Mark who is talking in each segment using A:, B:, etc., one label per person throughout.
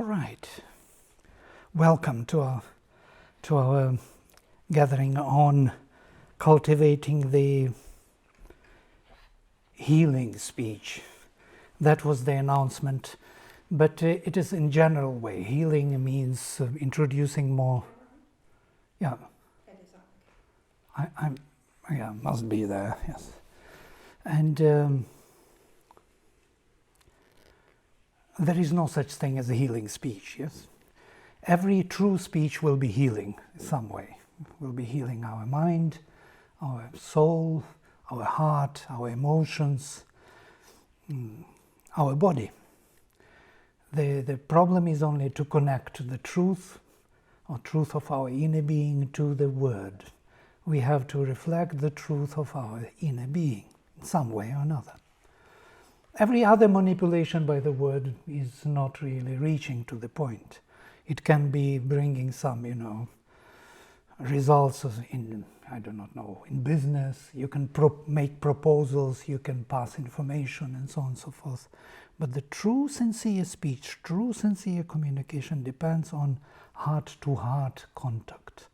A: All right. Welcome to our gathering on cultivating the healing speech. That was the announcement, but it is in general way. Healing means introducing more. Yeah. I'm. Yeah, must be there. Yes, and there is no such thing as a healing speech. Yes, every true speech will be healing in some way. Will be healing our mind, our soul, our heart, our emotions, our body. The problem is only to connect the truth or truth of our inner being to the word. We have to reflect the truth of our inner being in some way or another. Every other manipulation by the word is not really reaching to the point. It can be bringing some, results in, I do not know, in business. You can make proposals, you can pass information and so on and so forth. But the true sincere speech, true sincere communication depends on heart-to-heart contact.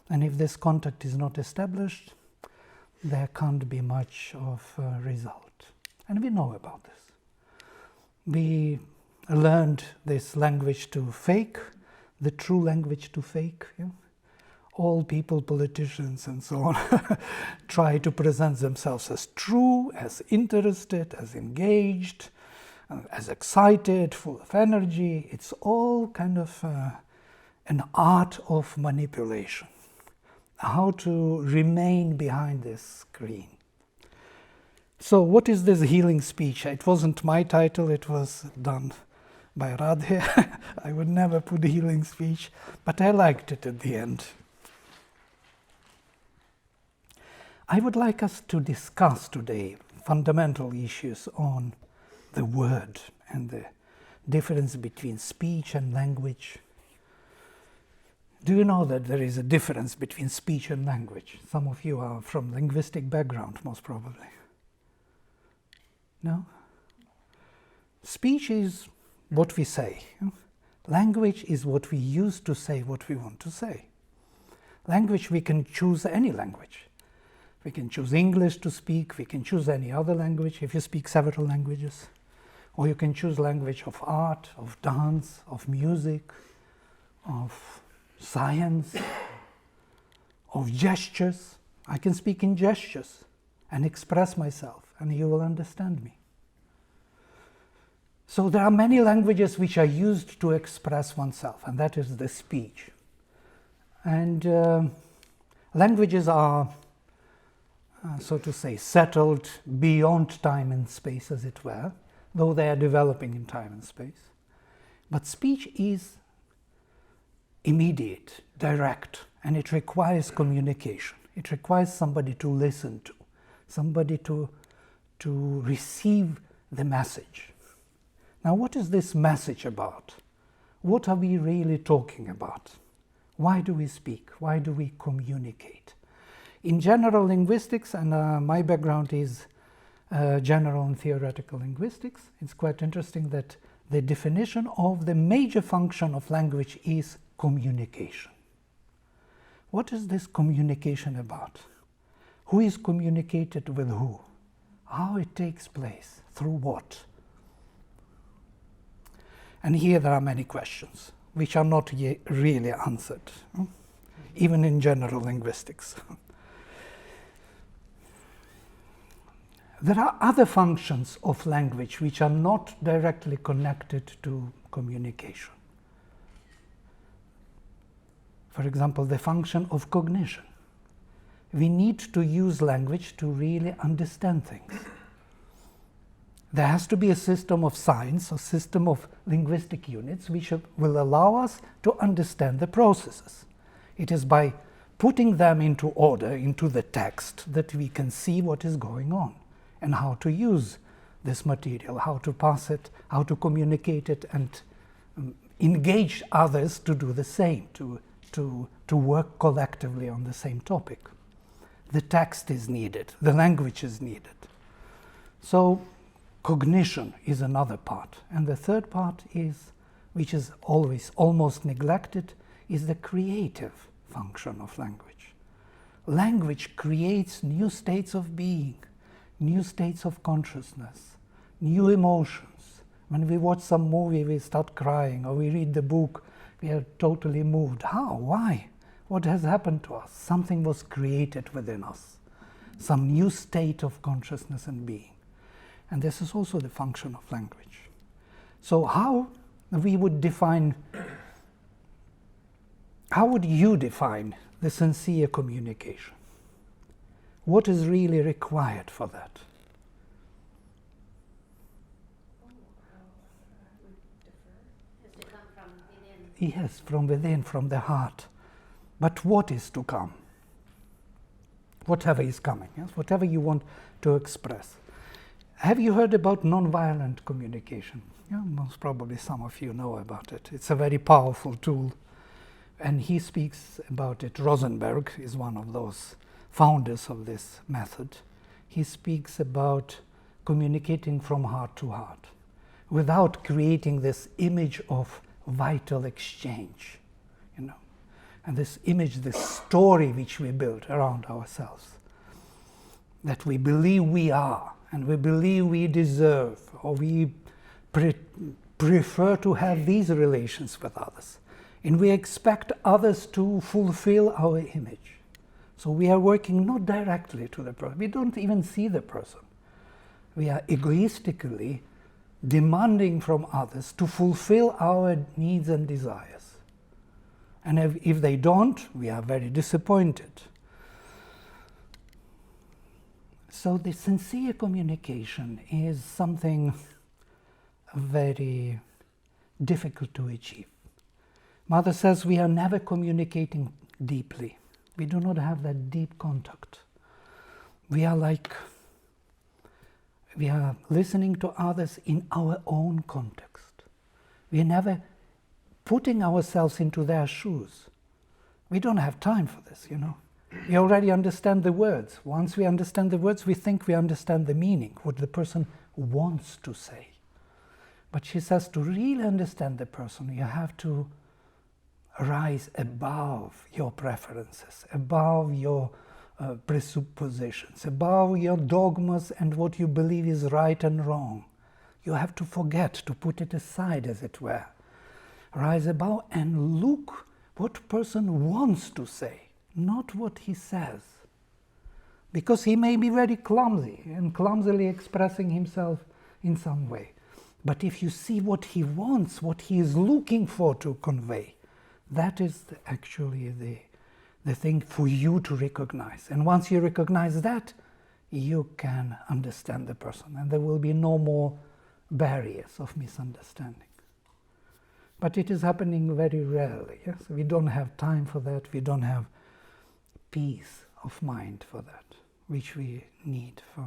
A: And if this contact is not established, there can't be much of a result. And we know about this. We learned this language to fake, the true language to fake. Yeah? All people, politicians and so on, try to present themselves as true, as interested, as engaged, as excited, full of energy. It's all kind of an art of manipulation. How to remain behind this screen. So what is this healing speech? It wasn't my title, it was done by Radhe. I would never put healing speech, but I liked it at the end. I would like us to discuss today fundamental issues on the word and the difference between speech and language. Do you know that there is a difference between speech and language? Some of you are from linguistic background, most probably. No? Speech is what we say. Language is what we use to say what we want to say. Language, we can choose any language. We can choose English to speak, we can choose any other language if you speak several languages. Or you can choose language of art, of dance, of music, of science, of gestures. I can speak in gestures and express myself, and you will understand me. So there are many languages which are used to express oneself, and that is the speech. And languages are, so to say, settled beyond time and space, as it were, though they are developing in time and space. But speech is immediate, direct, and it requires communication. It requires somebody to listen to, somebody to receive the message. Now, what is this message about? What are we really talking about? Why do we speak? Why do we communicate? In general linguistics, and my background is general and theoretical linguistics, it's quite interesting that the definition of the major function of language is communication. What is this communication about? Who is communicated with who? How it takes place? Through what? And here there are many questions which are not yet really answered, even in general linguistics. There are other functions of language which are not directly connected to communication. For example, the function of cognition. We need to use language to really understand things. There has to be a system of science, a system of linguistic units which will allow us to understand the processes. It is by putting them into order, into the text, that we can see what is going on and how to use this material, how to pass it, how to communicate it, and engage others to do the same, to work collectively on the same topic. The text is needed, the language is needed. So cognition is another part, and the third part is which is always almost neglected, is the creative function of language. Language creates new states of being, new states of consciousness, new emotions. When we watch some movie, we start crying, or we read the book, we are totally moved. How? Why? What has happened to us? Something was created within us, some new state of consciousness and being. And this is also the function of language. So how we would define, how would you define the sincere communication? What is really required for that?
B: Has to come from within.
A: Yes, from within, from the heart. But what is to come? Whatever is coming, yes? Whatever you want to express. Have you heard about nonviolent communication? Yeah, most probably some of you know about it. It's a very powerful tool. And he speaks about it. Rosenberg is one of those founders of this method. He speaks about communicating from heart to heart without creating this image of vital exchange, you know, and this image, this story which we build around ourselves, that we believe we are, and we believe we deserve, or we prefer to have these relations with others, and we expect others to fulfill our image. So we are working not directly to the person. We don't even see the person. We are egoistically demanding from others to fulfill our needs and desires. And if they don't, we are very disappointed. So the sincere communication is something very difficult to achieve. Mother says we are never communicating deeply. We do not have that deep contact. We are listening to others in our own context. We are never putting ourselves into their shoes. We don't have time for this, you know. We already understand the words. Once we understand the words, we think we understand the meaning, what the person wants to say. But she says to really understand the person, you have to rise above your preferences, above your presuppositions, above your dogmas and what you believe is right and wrong. You have to forget, to put it aside, as it were. Rise above and look what person wants to say, not what he says. Because he may be very clumsy and clumsily expressing himself in some way. But if you see what he wants, what he is looking for to convey, that is actually the thing for you to recognize. And once you recognize that, you can understand the person, and there will be no more barriers of misunderstanding. But it is happening very rarely. Yes? We don't have time for that. We don't have peace of mind for that, which we need for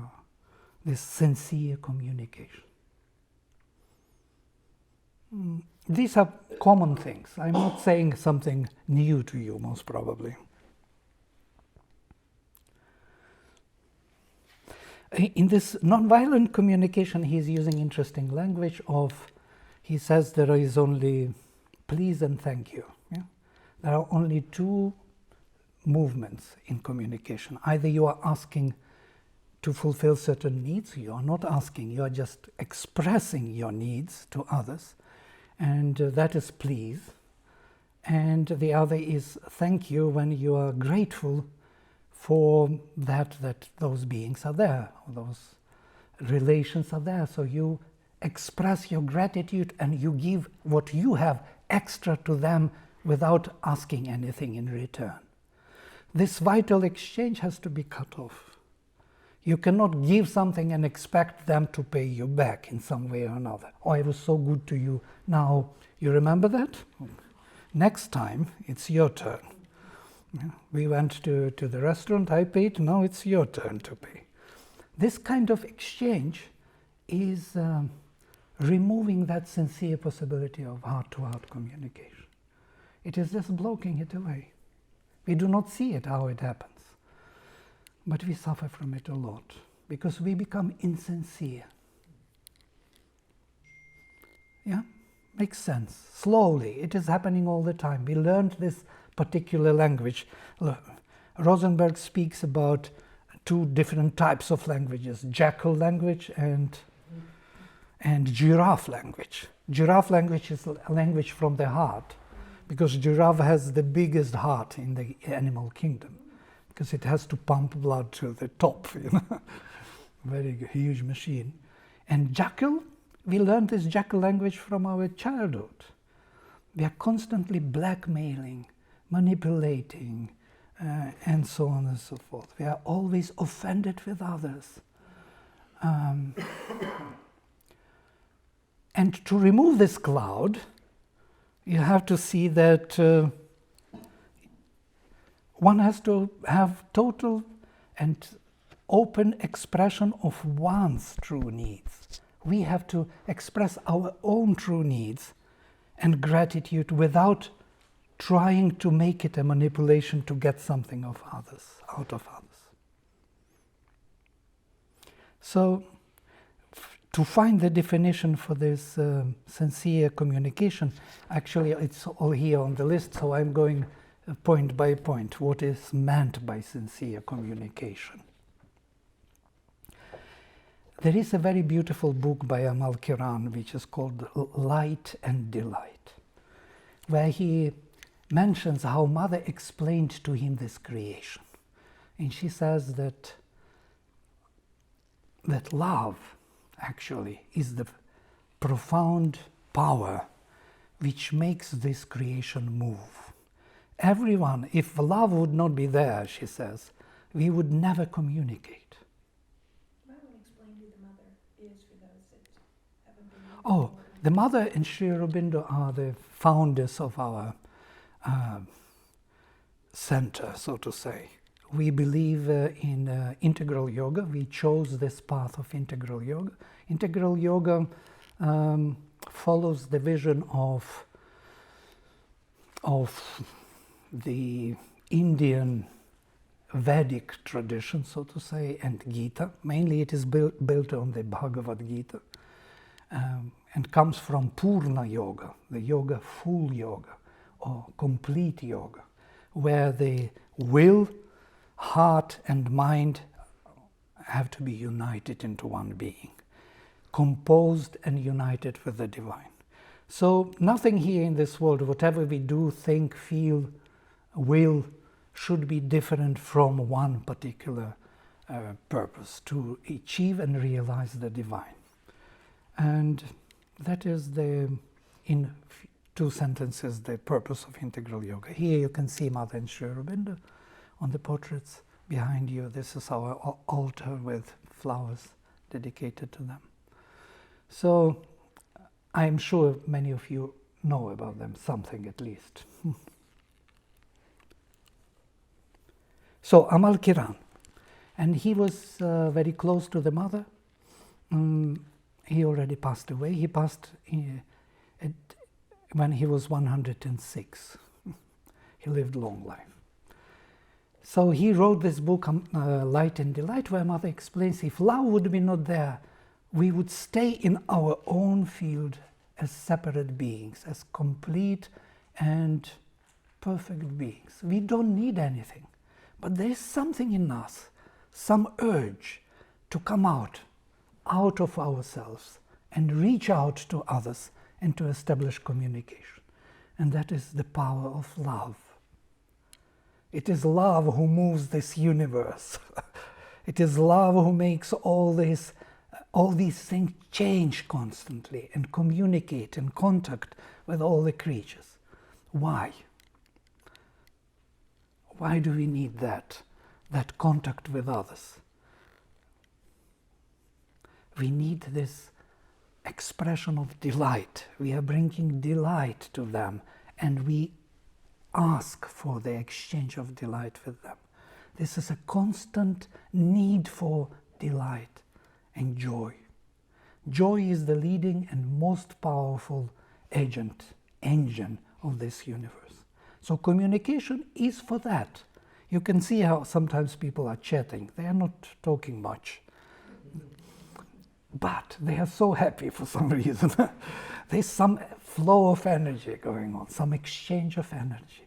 A: this sincere communication. These are common things. I'm not saying something new to you, most probably. In this nonviolent communication, he's using interesting language of, he says there is only please and thank you. Yeah? There are only two movements in communication. Either you are asking to fulfill certain needs, you are not asking, you are just expressing your needs to others, and that is please. And the other is thank you, when you are grateful for that those beings are there, or those relations are there. So you express your gratitude and you give what you have extra to them without asking anything in return. This vital exchange has to be cut off. You cannot give something and expect them to pay you back in some way or another. Oh, I was so good to you. Now, you remember that? Next time, it's your turn. We went to the restaurant, I paid, now it's your turn to pay. This kind of exchange is removing that sincere possibility of heart-to-heart communication. It is just blocking it away. We do not see it, how it happens. But we suffer from it a lot, because we become insincere. Yeah? makes sense. Slowly, it is happening all the time. We learned this particular language. Rosenberg speaks about two different types of languages, jackal language and giraffe language. Giraffe language is a language from the heart, because giraffe has the biggest heart in the animal kingdom, because it has to pump blood to the top, you know. Very huge machine. And jackal, we learned this jackal language from our childhood. We are constantly blackmailing, manipulating, and so on and so forth. We are always offended with others. And to remove this cloud, you have to see that one has to have total and open expression of one's true needs. We have to express our own true needs and gratitude without trying to make it a manipulation to get something of others, out of others. So, to find the definition for this sincere communication, actually it's all here on the list, so I'm going point by point. What is meant by sincere communication? There is a very beautiful book by Amal Kiran, which is called Light and Delight, where he mentions how Mother explained to him this creation. And she says that love actually is the profound power which makes this creation move. Everyone, if love would not be there, she says, we would never communicate.
C: I want to explain who the mother is for those that haven't been.
A: Oh, the Mother and Sri Aurobindo are the founders of our center, so to say. We believe in integral yoga. We chose this path of integral yoga. Integral yoga follows the vision of the Indian Vedic tradition, so to say, and Gita. Mainly it is built on the Bhagavad Gita, and comes from Purna Yoga, the yoga, full yoga, or complete yoga, where the will, heart and mind have to be united into one being, composed and united with the divine. So nothing here in this world, whatever we do, think, feel, will, should be different from one particular purpose, to achieve and realize the divine. And that is in two sentences, the purpose of integral yoga. Here you can see Mother and Sri Aurobindo on the portraits behind you. This is our altar with flowers dedicated to them. So I'm sure many of you know about them, something at least. So Amal Kiran, and he was very close to the Mother. He already passed away. He passed when he was 106. He lived a long life. So he wrote this book, Light and Delight, where Mother explains if love would be not there, we would stay in our own field as separate beings, as complete and perfect beings. We don't need anything. But there is something in us, some urge to come out of ourselves and reach out to others and to establish communication. And that is the power of love. It is love who moves this universe. It is love who makes all these things change constantly and communicate and contact with all the creatures. Why? Why do we need that contact with others? We need this expression of delight. We are bringing delight to them, and we ask for the exchange of delight with them. This is a constant need for delight and joy. Joy is the leading and most powerful engine of this universe. So communication is for that. You can see how sometimes people are chatting. They are not talking much. but they are so happy for some reason. There's some flow of energy going on, some exchange of energy.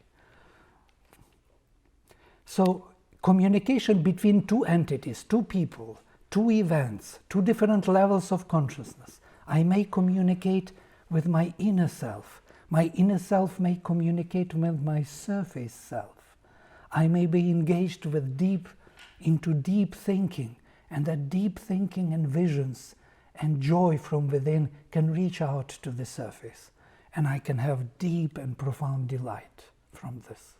A: So communication between two entities, two people, two events, two different levels of consciousness. I may communicate with my inner self. My inner self may communicate with my surface self. I may be engaged with into deep thinking, and that deep thinking and visions and joy from within can reach out to the surface, and I can have deep and profound delight from this.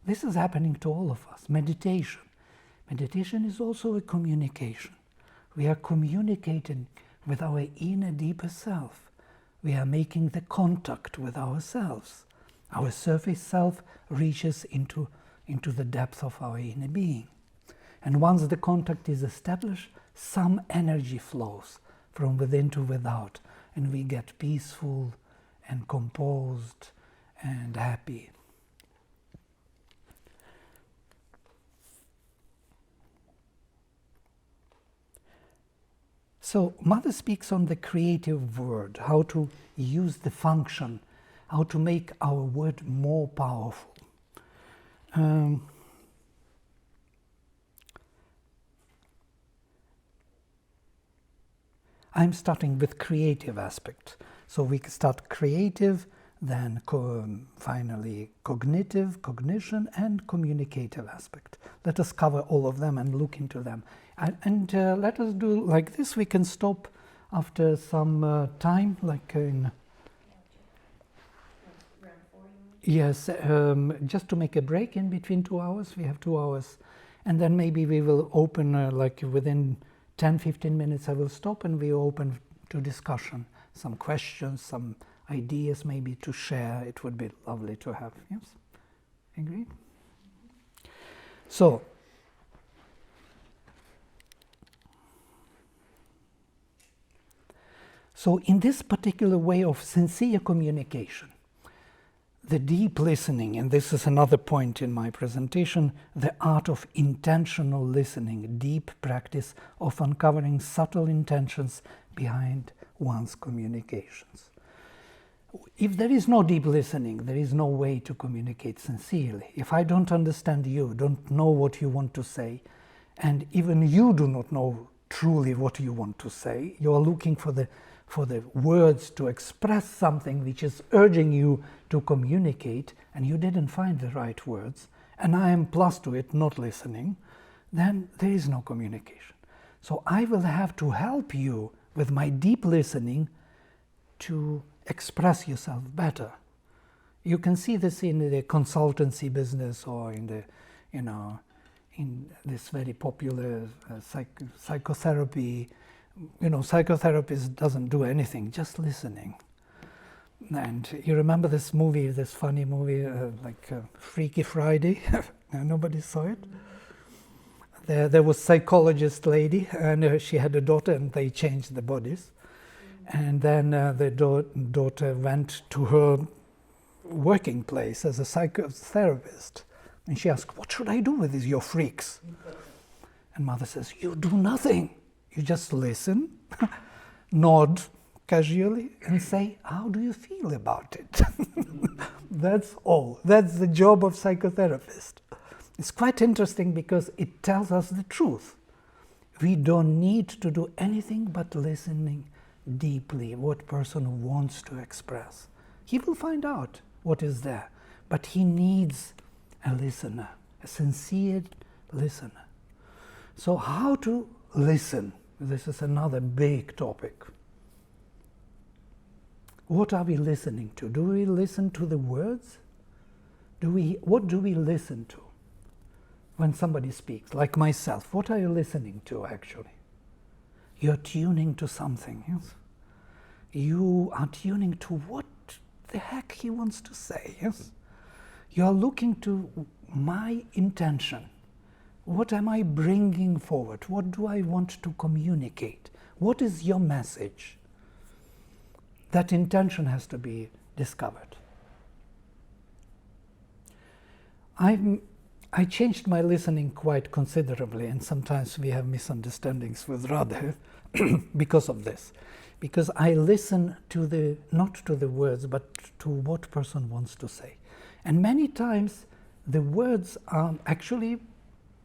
A: This is happening to all of us. Meditation. Meditation is also a communication. We are communicating with our inner deeper self. We are making the contact with ourselves. Our surface self reaches into the depth of our inner being. And once the contact is established, some energy flows from within to without, and we get peaceful and composed and happy. So Mother speaks on the creative word, how to use the function, how to make our word more powerful. I'm starting with creative aspect. So we start creative, then finally cognitive, cognition, and communicative aspect. Let us cover all of them and look into them. And let us do like this. We can stop after some time, like in... Yes, just to make a break in between 2 hours. We have 2 hours. And then maybe we will open, like within 10-15 minutes I will stop and we open to discussion. Some questions, some ideas maybe to share. It would be lovely to have. Yes? Agreed? So, in this particular way of sincere communication, the deep listening, and this is another point in my presentation, the art of intentional listening, deep practice of uncovering subtle intentions behind one's communications. If there is no deep listening, there is no way to communicate sincerely. If I don't understand you, don't know what you want to say, and even you do not know truly what you want to say, you are looking for the words to express something which is urging you to communicate, and you didn't find the right words, and I am plus to it, not listening, then there is no communication. So I will have to help you with my deep listening to express yourself better. You can see this in the consultancy business or in the, in this very popular psychotherapy. Psychotherapist doesn't do anything, just listening. And you remember this movie, this funny movie, Freaky Friday? Nobody saw it? There was psychologist lady, and she had a daughter, and they changed the bodies. And then the daughter went to her working place as a psychotherapist. And she asked, "What should I do with these, your freaks?" And mother says, "You do nothing. You just listen, nod casually, and say, 'How do you feel about it?'" That's all. That's the job of psychotherapist. It's quite interesting because it tells us the truth. We don't need to do anything but listening deeply what person wants to express. He will find out what is there, but he needs a listener, a sincere listener. So how to listen? This is another big topic. What are we listening to? Do we listen to the words? What do we listen to when somebody speaks? Like myself, what are you listening to actually? You're tuning to something, yes? You are tuning to what the heck he wants to say, yes? You're looking to my intention. What am I bringing forward? What do I want to communicate? What is your message? That intention has to be discovered. I changed my listening quite considerably, and sometimes we have misunderstandings with Radha. because of this. Because I listen to not to the words, but to what person wants to say. And many times the words are actually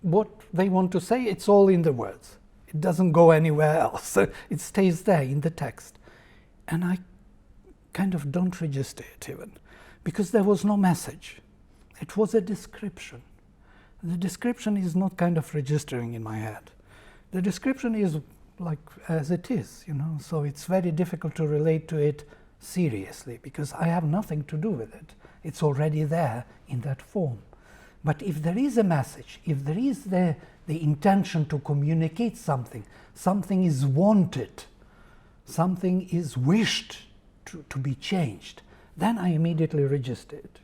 A: what they want to say, it's all in the words. It doesn't go anywhere else. It stays there in the text. And I kind of don't register it even, because there was no message. It was a description. The description is not kind of registering in my head. The description is like as it is, so it's very difficult to relate to it seriously, because I have nothing to do with it. It's already there in that form. But if there is a message, if there is the intention to communicate something, something is wanted, something is wished to be changed, then I immediately register it.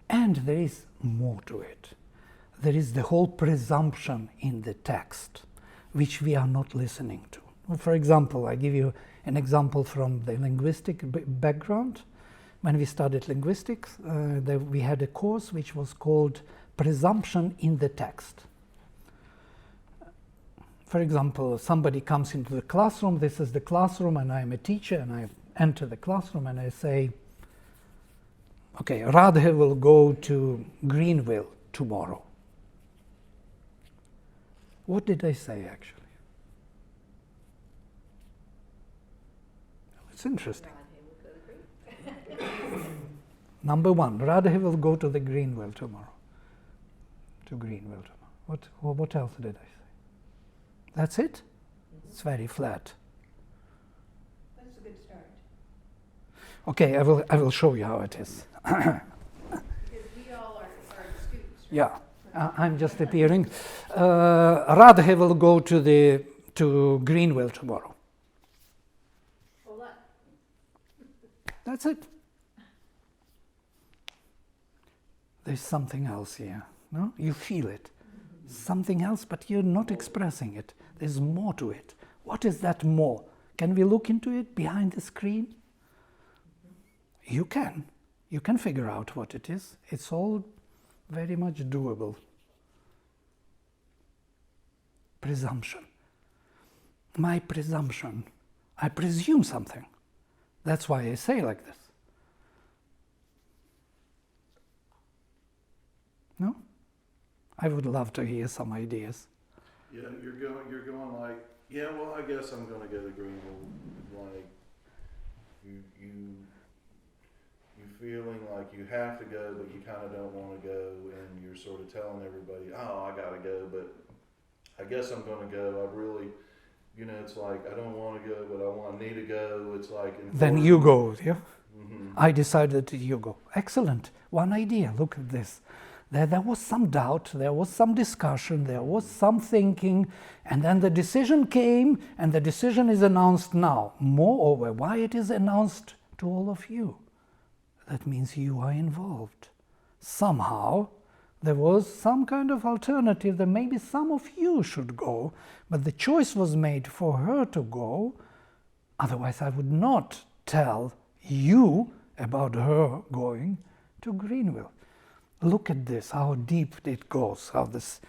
A: And there is more to it. There is the whole presumption in the text, which we are not listening to. For example, I give you an example from the linguistic background. When we studied linguistics, we had a course which was called Presumption in the Text. For example, somebody comes into the classroom, this is the classroom, and I am a teacher, and I enter the classroom and I say, okay, Radhe will go to Greenville tomorrow. What did I say actually? It's interesting. Number one, Radhe will go to the Greenville tomorrow. To Greenville tomorrow. What else did I say? That's it? It's very flat.
C: That's a good start.
A: Okay, I will show you how it is.
B: Because we all are students, right?
A: Yeah, I'm just appearing. Radhe will go to Greenville tomorrow.
B: Well, what?
A: That's it. There's something else here. No? You feel it. Something else, but you're not expressing it. There's more to it. What is that more? Can we look into it behind the screen? You can. You can figure out what it is. It's all very much doable. Presumption. My presumption. I presume something. That's why I say like this. No? I would love to hear some ideas.
D: Yeah, you're going like, yeah, well, I guess I'm going to go to Greenville. Like, you feeling like you have to go, but you kind of don't want to go, and you're sort of telling everybody, oh, I got to go, but I guess I'm going to go. I really, it's like, I don't want to go, but I need to go. It's like...
A: Then you go, yeah?
D: Mm-hmm.
A: I decided that you go. Excellent. One idea. Look at this. There was some doubt, there was some discussion, there was some thinking, and then the decision came, and the decision is announced now. Moreover, why it is announced to all of you? That means you are involved. Somehow, there was some kind of alternative that maybe some of you should go, but the choice was made for her to go. Otherwise, I would not tell you about her going to Greenville. Look at this, how deep it goes, how this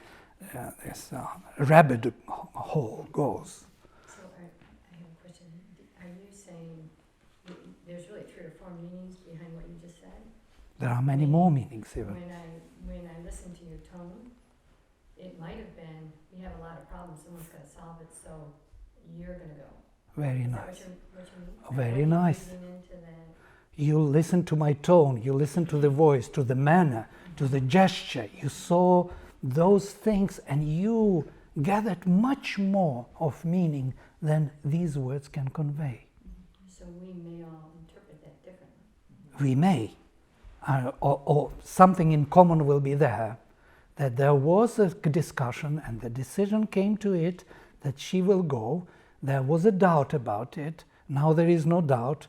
A: rabbit hole goes.
E: So I have a question. Are you saying there's really 3 or 4 meanings behind what you just said?
A: There are many more meanings even.
E: When I listen to your tone, it might have been, we have a lot of problems, someone's got to solve it, so you're going to go.
A: Very
E: Is
A: nice.
E: that what you mean?
A: Very
E: Are you
A: nice.
E: reading into that?
A: You listen to my tone, you listen to the voice, to the manner, to the gesture. You saw those things and you gathered much more of meaning than these words can convey.
E: So we may all interpret that differently.
A: We may. Or something in common will be there. That there was a discussion and the decision came to it that she will go. There was a doubt about it. Now there is no doubt.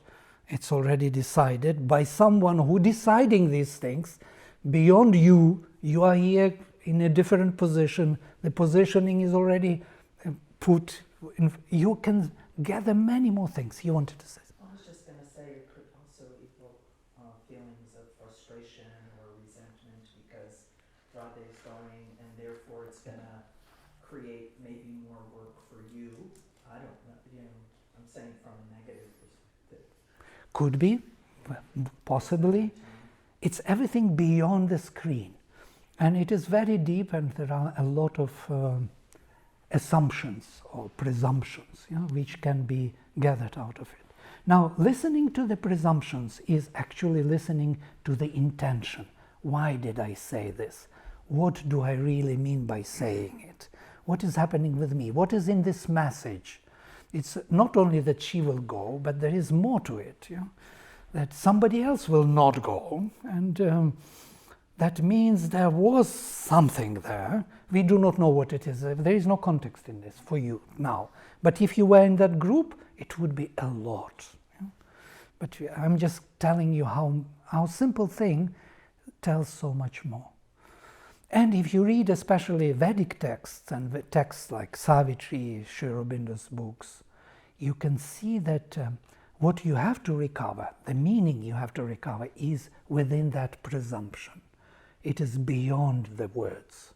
A: It's already decided by someone who deciding these things. Beyond you, you are here in a different position. The positioning is already put in. You can gather many more things. You wanted to say.
F: I was just going to say it could also evoke feelings of frustration or resentment because Radhe is going create maybe more work for you. I don't know, you know, I'm saying from a negative perspective.
A: Could be, possibly. It's everything beyond the screen. And it is very deep, and there are a lot of assumptions or presumptions, you know, which can be gathered out of it. Now, listening to the presumptions is actually listening to the intention. Why did I say this? What do I really mean by saying it? What is happening with me? What is in this message? It's not only that she will go, but there is more to it, you know, that somebody else will not go, and that means there was something there. We do not know what it is. There is no context in this for you now. But if you were in that group, it would be a lot. You know? But I'm just telling you how simple thing tells so much more. And if you read especially Vedic texts and texts like Savitri, Sri Aurobindo's books, you can see that what you have to recover, the meaning you have to recover, is within that presumption. It is beyond the words.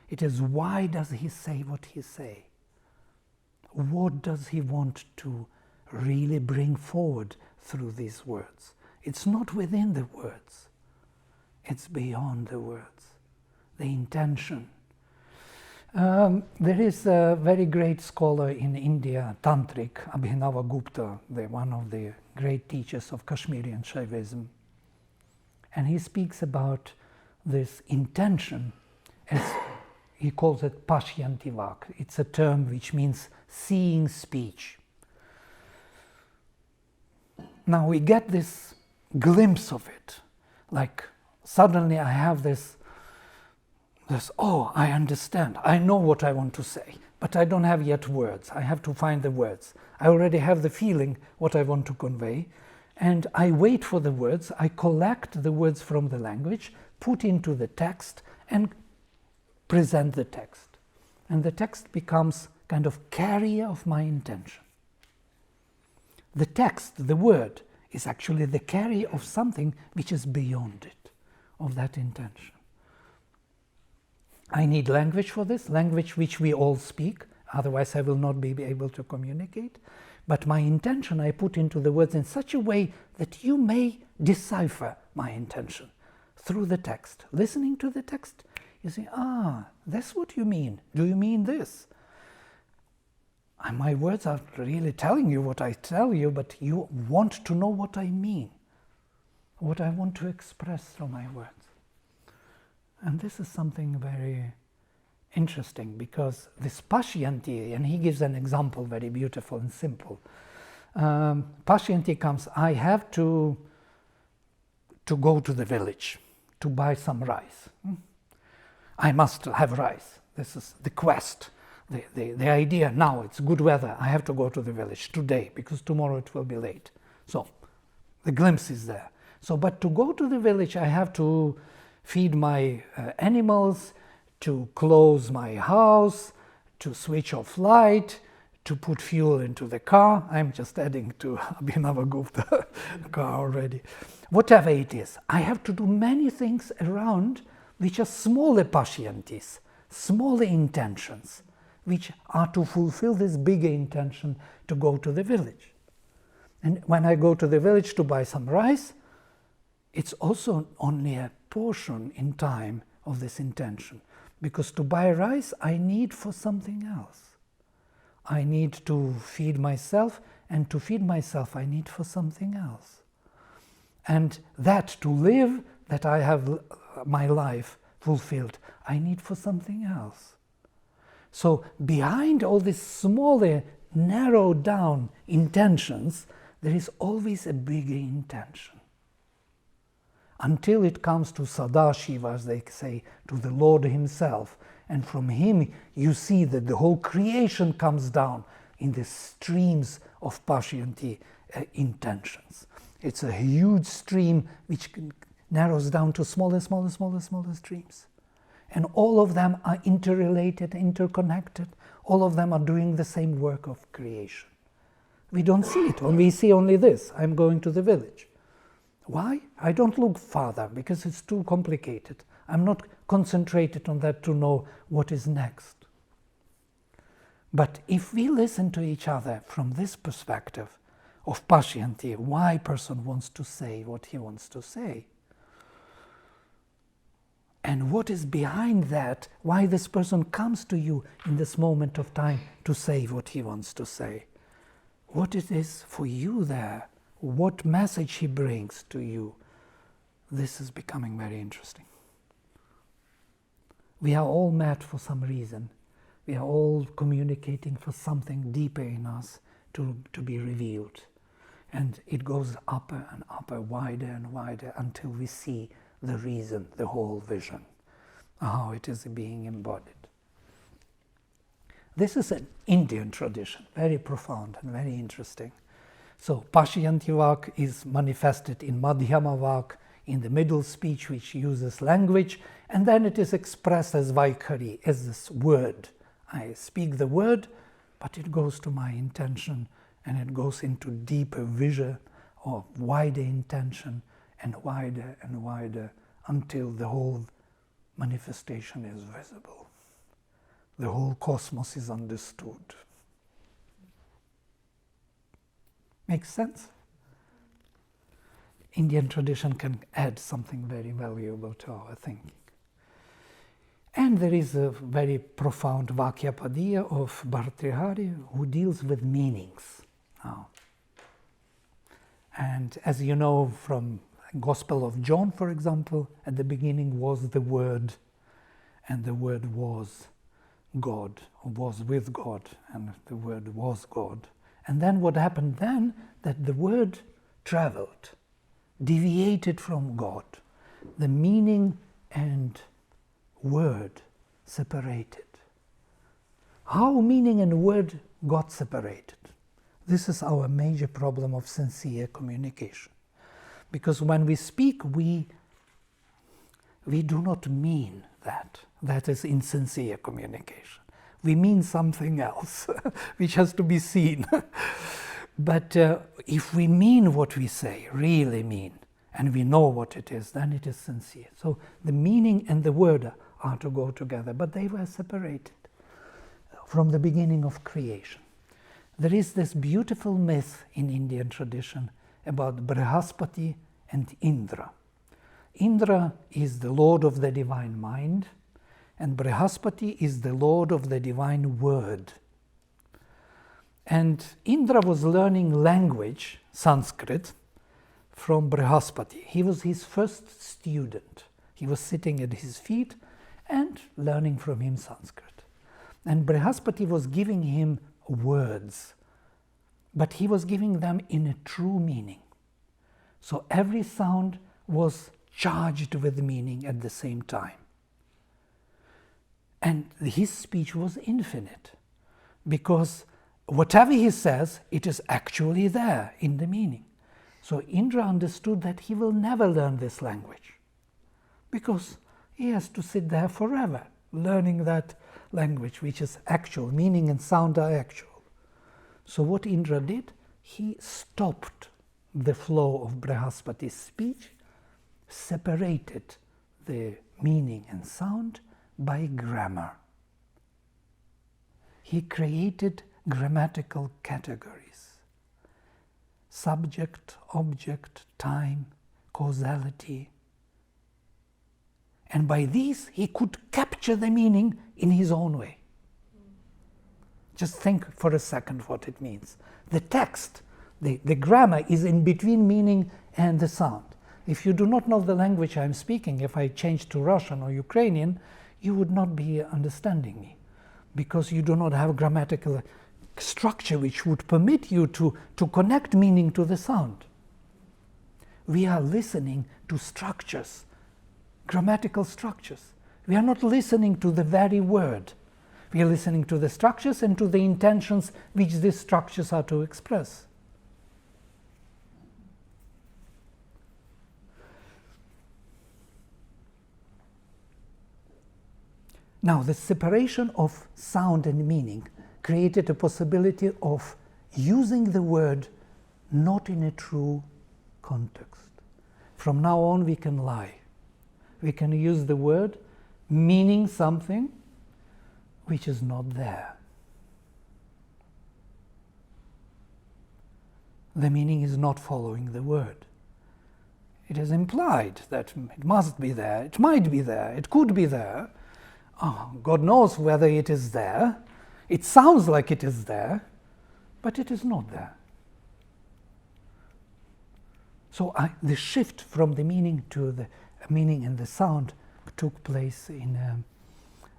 A: It is, why does he say what he say? What does he want to really bring forward through these words? It's not within the words. It's beyond the words. The intention. There is a very great scholar in India, Tantric, Abhinava Gupta, one of the great teachers of Kashmiri Shaivism. And he speaks about this intention as, he calls it Pashyanti Vak. It's a term which means seeing speech. Now we get this glimpse of it, like suddenly I have this, oh, I understand, I know what I want to say, but I don't have yet words. I have to find the words. I already have the feeling what I want to convey, and I wait for the words, I collect the words from the language, put into the text, and present the text. And the text becomes kind of carrier of my intention. The text, the word, is actually the carrier of something which is beyond it, of that intention. I need language for this, language which we all speak, otherwise I will not be able to communicate. But my intention I put into the words in such a way that you may decipher my intention through the text. Listening to the text, you say, ah, that's what you mean. Do you mean this? And my words are really telling you what I tell you, but you want to know what I mean, what I want to express through my words. And this is something very interesting, because this Pashyanti, and he gives an example very beautiful and simple. Pashyanti comes, I have to go to the village to buy some rice. I must have rice. This is the quest, the idea now. It's good weather. I have to go to the village today because tomorrow it will be late. So the glimpse is there. So, but to go to the village, I have to feed my animals, to close my house, to switch off light, to put fuel into the car. I'm just adding to Abhinava Gupta car already. Whatever it is, I have to do many things around which are smaller pashyantis, smaller intentions, which are to fulfill this bigger intention to go to the village. And when I go to the village to buy some rice, it's also only a portion in time of this intention. Because to buy rice, I need for something else. I need to feed myself, and to feed myself, I need for something else. And that to live, that I have my life fulfilled, I need for something else. So behind all these smaller, narrowed down intentions, there is always a bigger intention. Until it comes to Sadashiva, as they say, to the Lord himself. And from him you see that the whole creation comes down in the streams of Pashyanti intentions. It's a huge stream which narrows down to smaller streams. And all of them are interrelated, interconnected. All of them are doing the same work of creation. We don't see it, we see only this. I'm going to the village. Why? I don't look farther because it's too complicated. I'm not concentrated on that to know what is next. But if we listen to each other from this perspective of Pashyanti, why a person wants to say what he wants to say, and what is behind that, why this person comes to you in this moment of time to say what he wants to say, what it is for you there, what message he brings to you, this is becoming very interesting. We are all met for some reason. We are all communicating for something deeper in us to be revealed. And it goes upper and upper, wider and wider, until we see the reason, the whole vision, how it is being embodied. This is an Indian tradition, very profound and very interesting. So Pashyanti Vak is manifested in Madhyama Vak, in the middle speech which uses language, and then it is expressed as Vaikhari, as this word. I speak the word, but it goes to my intention, and it goes into deeper vision or wider intention, and wider, until the whole manifestation is visible. The whole cosmos is understood. Makes sense? Indian tradition can add something very valuable to our thinking. And there is a very profound Vakyapadiya of Bhartrihari who deals with meanings now. And as you know from Gospel of John, for example, at the beginning was the Word, and the Word was God, or was with God, and the Word was God. And then what happened then, that the Word traveled, deviated from God. The meaning and word separated. How meaning and word got separated? This is our major problem of sincere communication. Because when we speak, we do not mean that. That is insincere communication. We mean something else, which has to be seen. But if we mean what we say, really mean, and we know what it is, then it is sincere. So the meaning and the word are to go together, but they were separated from the beginning of creation. There is this beautiful myth in Indian tradition about Brihaspati and Indra. Indra is the lord of the divine mind, and Brihaspati is the lord of the divine word. And Indra was learning language, Sanskrit, from Brihaspati. He was his first student. He was sitting at his feet and learning from him Sanskrit. And Brihaspati was giving him words, but he was giving them in a true meaning. So every sound was charged with meaning at the same time. And his speech was infinite, because whatever he says, it is actually there in the meaning. So Indra understood that he will never learn this language, because he has to sit there forever learning that language, which is actual. Meaning and sound are actual. So what Indra did, he stopped the flow of Brihaspati's speech, separated the meaning and sound by grammar. He created grammatical categories: subject, object, time, causality. And by these, he could capture the meaning in his own way. Just think for a second what it means. The text, the grammar is in between meaning and the sound. If you do not know the language I'm speaking, if I change to Russian or Ukrainian, you would not be understanding me, because you do not have grammatical structure which would permit you to connect meaning to the sound. We are listening to structures, grammatical structures. We are not listening to the very word. We are listening to the structures and to the intentions which these structures are to express. Now, the separation of sound and meaning created a possibility of using the word not in a true context. From now on, we can lie. We can use the word meaning something which is not there. the meaning is not following the word. It is implied that it must be there, it might be there, it could be there. Oh, God knows whether it is there. It sounds like it is there, but it is not there. So the shift from the meaning to the meaning and the sound took place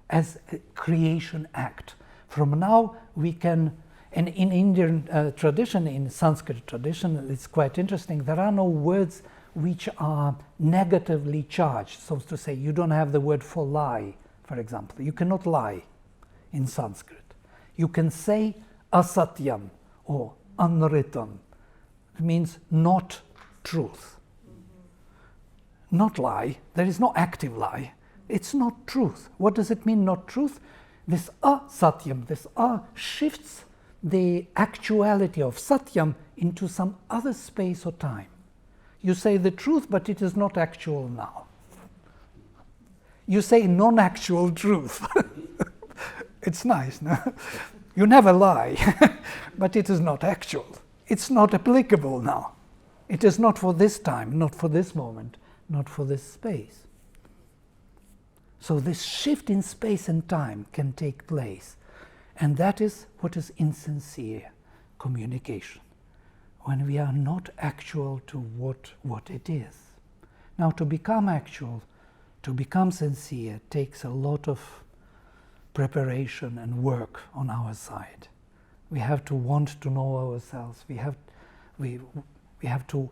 A: as a creation act. From now we can, and in Indian tradition, in Sanskrit tradition, it's quite interesting, there are no words which are negatively charged. So to say, you don't have the word for lie, for example. You cannot lie in Sanskrit. You can say asatyam or unwritten. It means not truth. Not lie. There is no active lie. It's not truth. What does it mean, not truth? This asatyam, this shifts the actuality of satyam into some other space or time. You say the truth, but it is not actual now. You say non-actual truth. It's nice, no? You never lie, but it is not actual. It's not applicable now. It is not for this time, not for this moment, not for this space. So this shift in space and time can take place. And that is what is insincere communication, when we are not actual to what it is. Now, to become actual, to become sincere, takes a lot of preparation and work on our side. We have to want to know ourselves. We have to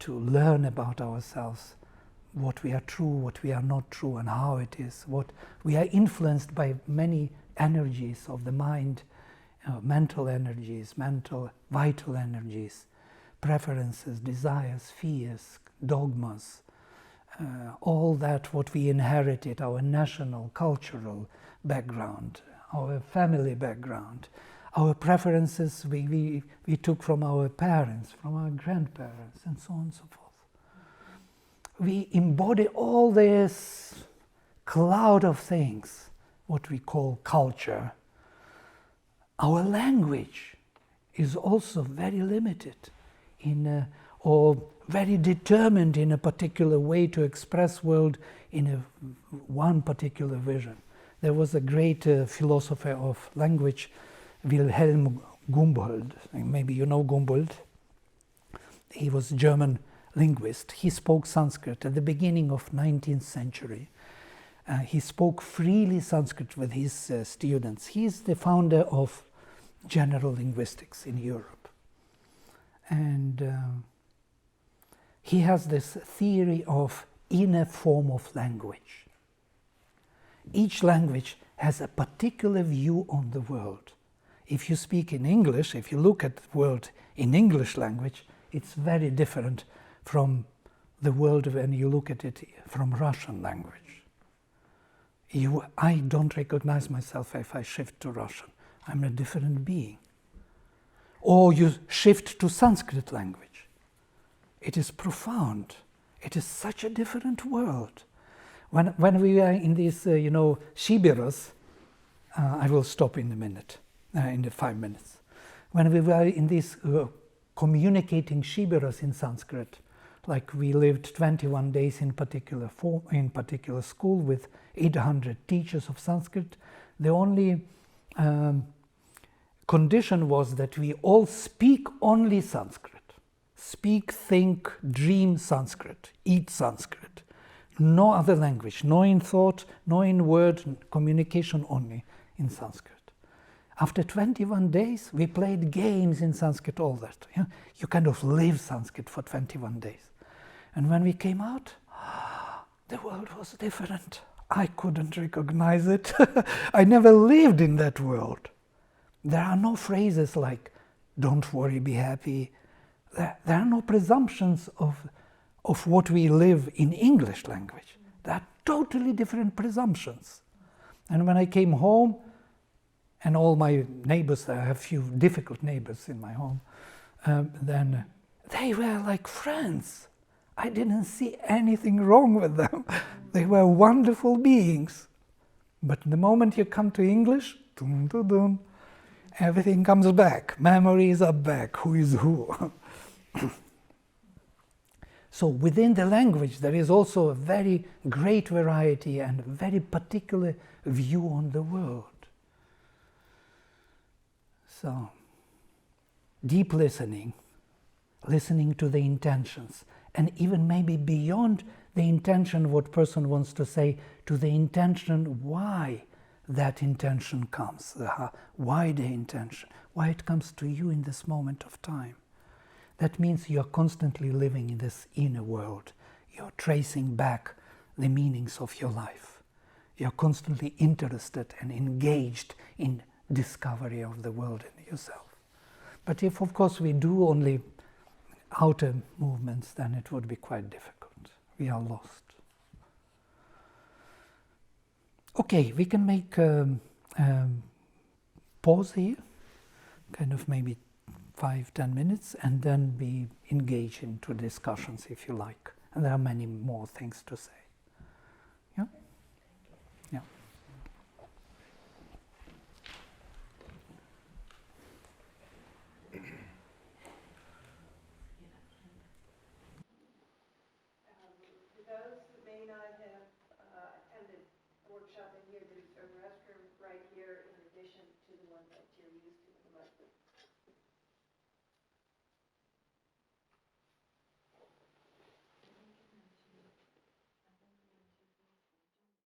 A: learn about ourselves, what we are true, what we are not true, and how it is. What we are influenced by many energies of the mind, mental energies, mental vital energies, preferences, desires, fears, dogmas, all that what we inherited, our national, cultural background, our family background, our preferences we took from our parents, from our grandparents, and so on and so forth. We embody all this cloud of things, what we call culture. Our language is also very limited or very determined in a particular way to express world in one particular vision. There was a great philosopher of language, Wilhelm Gumboldt. Maybe you know Gumboldt. He was a German linguist. He spoke Sanskrit at the beginning of 19th century. He spoke freely Sanskrit with his students. He is the founder of general linguistics in Europe. And he has this theory of inner form of language. Each language has a particular view on the world. If you speak in English, if you look at the world in English language, it's very different from the world when you look at it from Russian language. I don't recognize myself if I shift to Russian. I'm a different being. Or you shift to Sanskrit language. It is profound. It is such a different world. When we were in these, shibiras, I will stop in a minute, in the 5 minutes. When we were in these communicating shibiras in Sanskrit, like we lived 21 days in particular school with 800 teachers of Sanskrit, the only condition was that we all speak only Sanskrit. Speak, think, dream Sanskrit, eat Sanskrit. No other language, no in thought, no in word, communication only in Sanskrit. After 21 days, we played games in Sanskrit, all that. You kind of live Sanskrit for 21 days. And when we came out, the world was different. I couldn't recognize it. I never lived in that world. There are no phrases like, don't worry, be happy. There are no presumptions of what we live in English language. There are totally different presumptions. And when I came home, and all my neighbors, I have few difficult neighbors in my home, then they were like friends. I didn't see anything wrong with them. They were wonderful beings. But the moment you come to English, dun, dun, dun, everything comes back. Memories are back. Who is who? So within the language there is also a very great variety and a very particular view on the world. So, deep listening, listening to the intentions, and even maybe beyond the intention what person wants to say, to the intention why that intention comes, why the intention, why it comes to you in this moment of time. That means you're constantly living in this inner world. You're tracing back the meanings of your life. You're constantly interested and engaged in discovery of the world in yourself. But if, of course, we do only outer movements, then it would be quite difficult. We are lost. Okay, we can make pause here, kind of maybe 5-10 minutes, and then we engage into discussions if you like. And there are many more things to say. Yeah? Yeah.
C: For those that may not have attended workshop in here, there's a restroom right here in addition to the one that you're used to in the restroom.